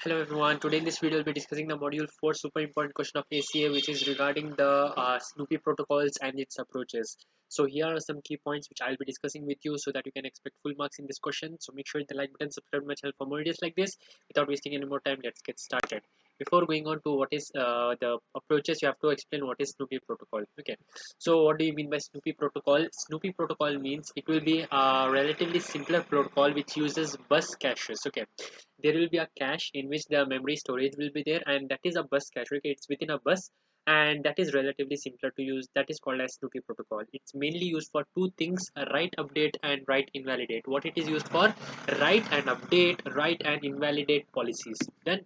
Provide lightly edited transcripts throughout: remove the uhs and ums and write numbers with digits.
Hello everyone, today in this video we'll be discussing the module 4 super important question of ACA, which is regarding the SNOOPY protocols and its approaches. So here are some key points which I'll be discussing with you so that you can expect full marks in this question. So make sure hit the like button, subscribe to my channel for more videos like this. Without wasting any more time, let's get started. Before going on to what is the approaches, you have to explain what is SNOOPY protocol. Okay, so what do you mean by SNOOPY protocol? SNOOPY protocol means it will be a relatively simpler protocol which uses bus caches. Okay, there will be a cache in which the memory storage will be there, and that is a bus cache. Okay, it's within a bus, and that is relatively simpler to use. That is called as SNOOPY protocol. It's mainly used for two things: write update and write invalidate. What it is used for: write and update, write and invalidate policies. Then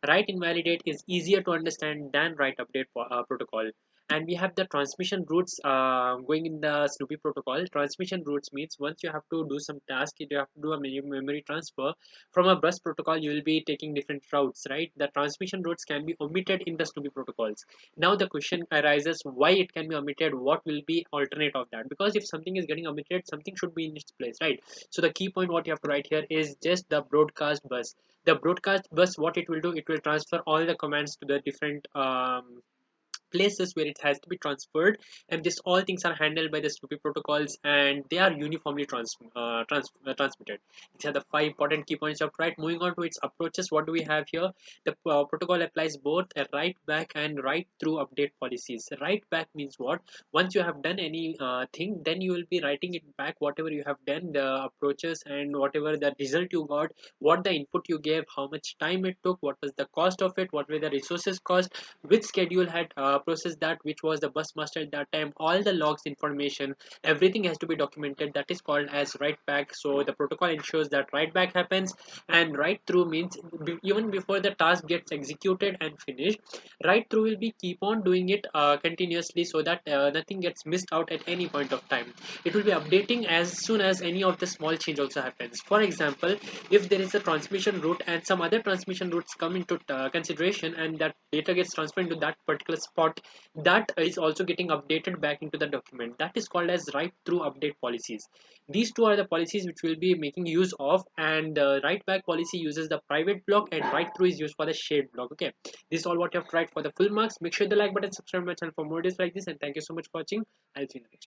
write invalidate is easier to understand than write update protocol. And we have the transmission routes going in the SNOOPY protocol. Transmission routes means once you have to do some task, you have to do a memory transfer from a bus protocol. You will be taking different routes, right? The transmission routes can be omitted in the SNOOPY protocols. Now the question arises, why it can be omitted? What will be alternate of that? Because if something is getting omitted, something should be in its place, right? So the key point what you have to write here is just the broadcast bus. The broadcast bus, what it will do, it will transfer all the commands to the different places where it has to be transferred, and this all things are handled by the SNOOPY protocols, and they are uniformly transmitted. These are the five important key points of right. Moving on to its approaches, what do we have here? The protocol applies both a write back and write through update policies. Write back means what? Once you have done any thing, then you will be writing it back, whatever you have done, the approaches and whatever the result you got, what the input you gave, how much time it took, what was the cost of it, what were the resources cost, which schedule had processed that, which was the bus master at that time, all the logs information, everything has to be documented. That is called as write back. So the protocol ensures that write back happens, and write through means even before the task gets executed and finished, write through will be keep on doing it continuously, so that nothing gets missed out at any point of time. It will be updating as soon as any of the small change also happens. For example, if there is a transmission route and some other transmission routes come into consideration, and that data gets transferred into that particular spot, that is also getting updated back into the document. That is called as write through update policies. These two are the policies which we'll be making use of, and the write back policy uses the private block, and write through is used for the shared block. Okay, this is all what you have to write for the full marks. Make sure the like button, subscribe to my channel for more videos like this, and thank you so much for watching. I'll see you next.